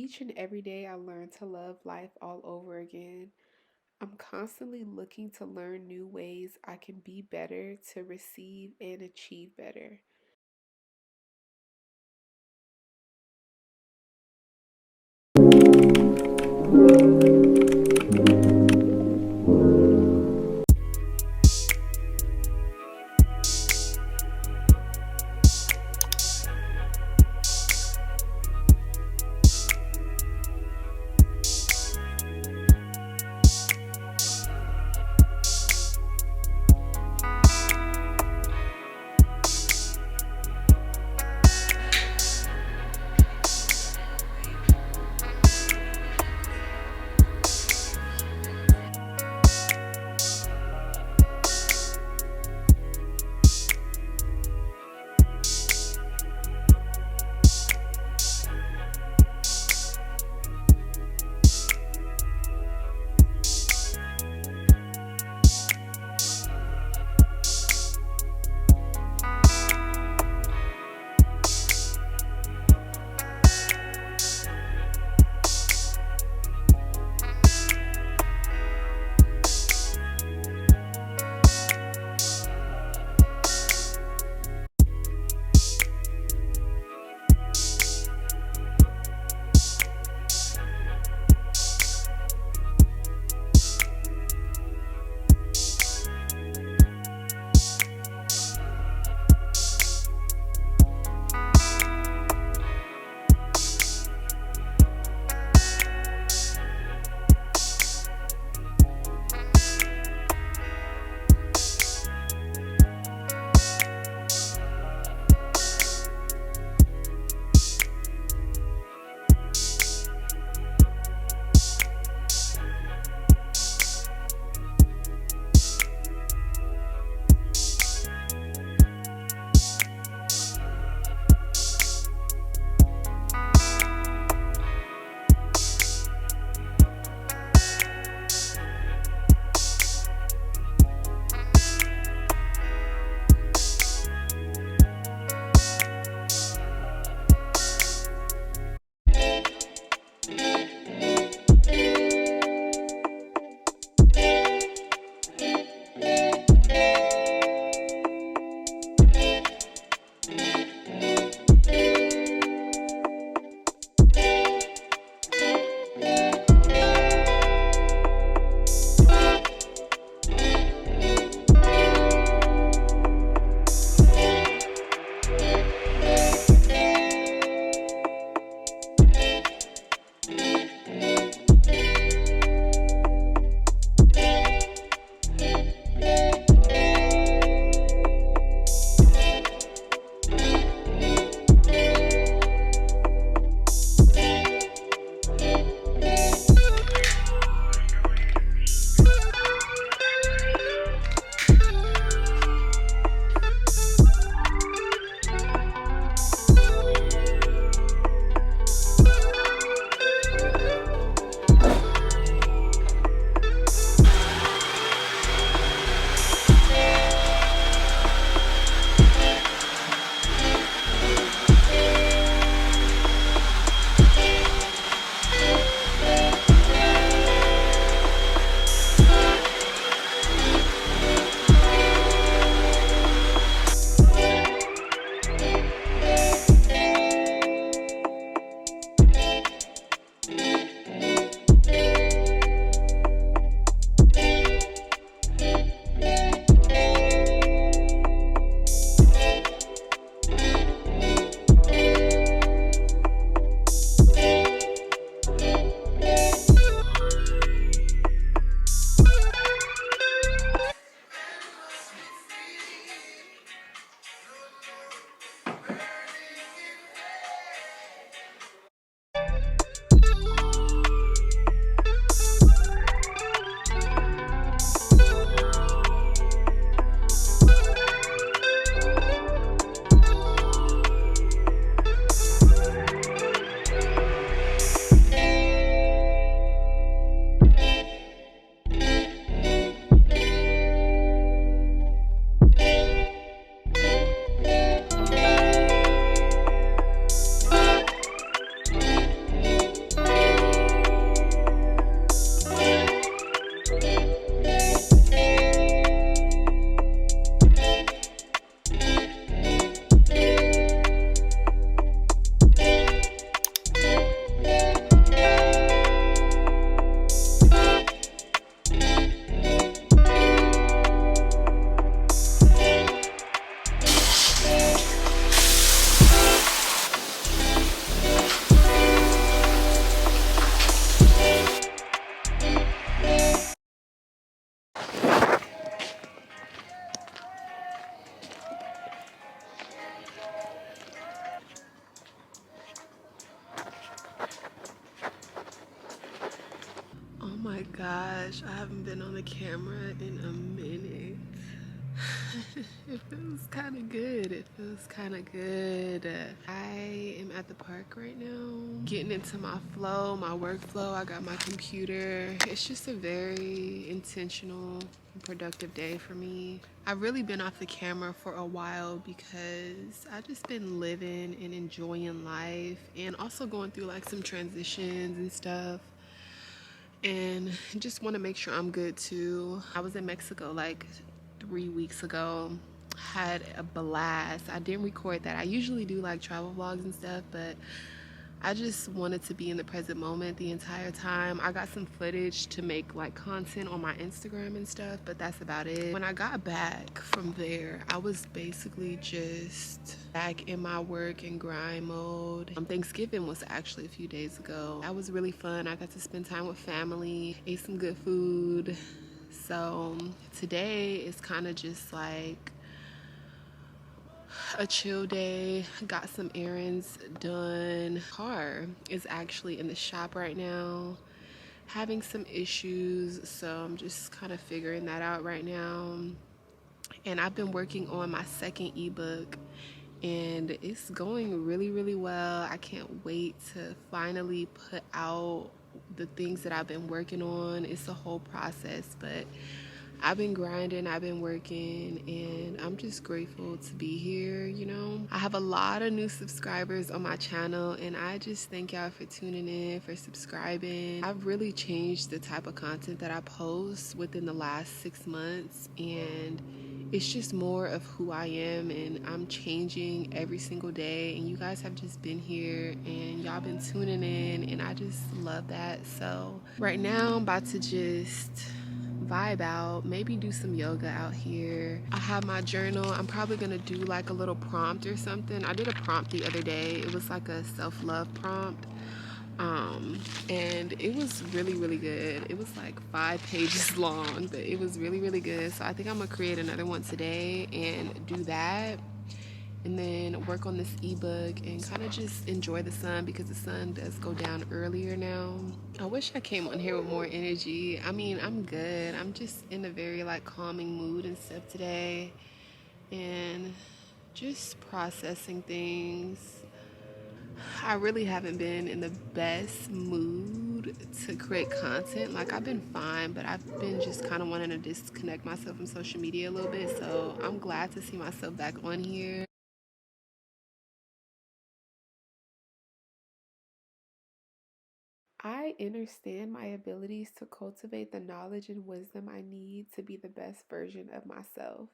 Each and every day, I learn to love life all over again. I'm constantly looking to learn new ways I can be better, to receive and achieve better. my gosh, I haven't been on the camera in a minute. It feels kind of good. It feels kind of good. I am at the park right now, getting into my flow, my workflow. I got my computer. It's just a very intentional and productive day for me. I've really been off the camera for a while because I just been living and enjoying life and also going through like some transitions and stuff, and just want to make sure I'm good too. I was in Mexico like 3 weeks ago. Had a blast. I didn't record that. I usually do like travel vlogs and stuff, but I just wanted to be in the present moment the entire time. I got some footage to make like content on my Instagram and stuff, but that's about it. When I got back from there, I was basically just back in my work and grind mode. Thanksgiving was actually a few days ago. That was really fun. I got to spend time with family, ate some good food. So today is kind of just like a chill day. Got some errands done. Car is actually in the shop right now, having some issues, so I'm just kind of figuring that out right now. And I've been working on my second ebook, and it's going really well. I can't wait to finally put out the things that I've been working on. It's a whole process, but I've been grinding, I've been working, and I'm just grateful to be here, you know. I have a lot of new subscribers on my channel, and I just thank y'all for tuning in, for subscribing. I've really changed the type of content that I post within the last 6 months, and it's just more of who I am, and I'm changing every single day, and you guys have just been here and y'all been tuning in, and I just love that. So right now I'm about to just vibe out, maybe do some yoga out here. I have my journal. I'm probably gonna do like a little prompt or something. I did a prompt the other day. It was like a self-love prompt, and it was really good. It was like 5 pages long, but it was really good. So I think I'm gonna create another one today and do that, and then work on this ebook and kind of just enjoy the sun, because the sun does go down earlier now. I wish I came on here with more energy. I mean, I'm good. I'm just in a very like calming mood and stuff today, and just processing things. I really haven't been in the best mood to create content. Like, I've been fine, but I've been just kind of wanting to disconnect myself from social media a little bit. So I'm glad to see myself back on here. I understand my abilities to cultivate the knowledge and wisdom I need to be the best version of myself.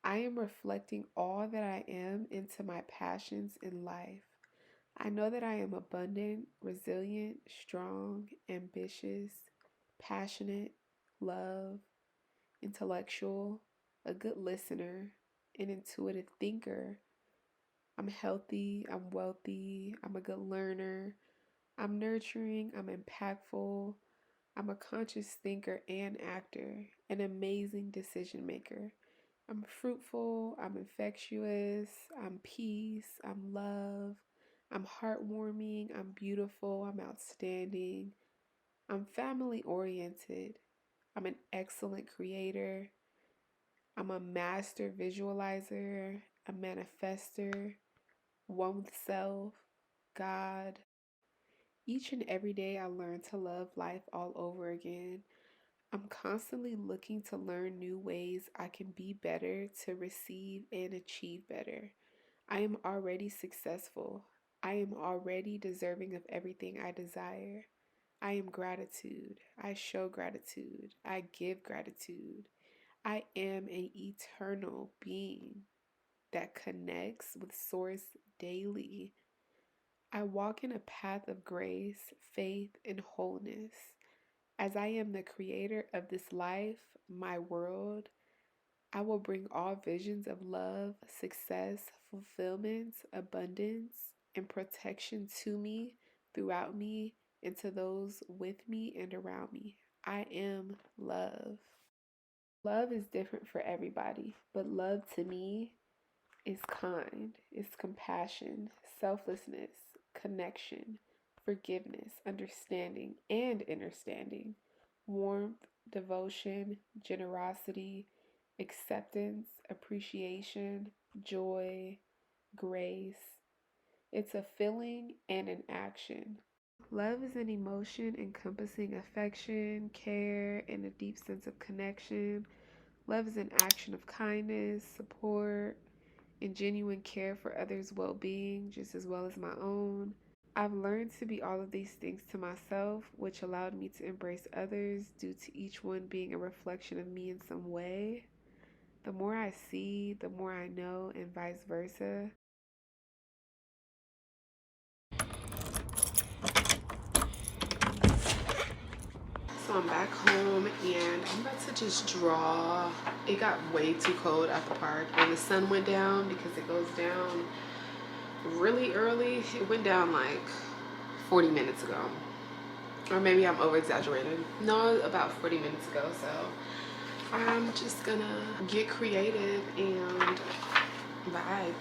I am reflecting all that I am into my passions in life. I know that I am abundant, resilient, strong, ambitious, passionate, love, intellectual, a good listener, an intuitive thinker. I'm healthy, I'm wealthy, I'm a good learner, I'm nurturing, I'm impactful, I'm a conscious thinker and actor, an amazing decision maker. I'm fruitful, I'm infectious, I'm peace, I'm love, I'm heartwarming, I'm beautiful, I'm outstanding, I'm family oriented, I'm an excellent creator, I'm a master visualizer, a manifester, one with self, God. Each and every day, I learn to love life all over again. I'm constantly looking to learn new ways I can be better to receive and achieve better. I am already successful. I am already deserving of everything I desire. I am gratitude. I show gratitude. I give gratitude. I am an eternal being that connects with Source daily. I walk in a path of grace, faith, and wholeness. As I am the creator of this life, my world, I will bring all visions of love, success, fulfillment, abundance, and protection to me, throughout me, and to those with me and around me. I am love. Love is different for everybody, but love to me is kind, is compassion, selflessness, connection, forgiveness, understanding, and understanding. warmth, devotion, generosity, acceptance, appreciation, joy, grace. It's a feeling and an action. Love is an emotion encompassing affection, care, and a deep sense of connection. Love is an action of kindness, support, and genuine care for others' well being, just as well as my own. I've learned to be all of these things to myself, which allowed me to embrace others due to each one being a reflection of me in some way. The more I see, the more I know, and vice versa. So I'm back home and I'm about to just draw. It got way too cold at the park and the sun went down because it goes down really early. It went down like 40 minutes ago. Or maybe I'm over exaggerating. No, about 40 minutes ago. So I'm just gonna get creative and vibe.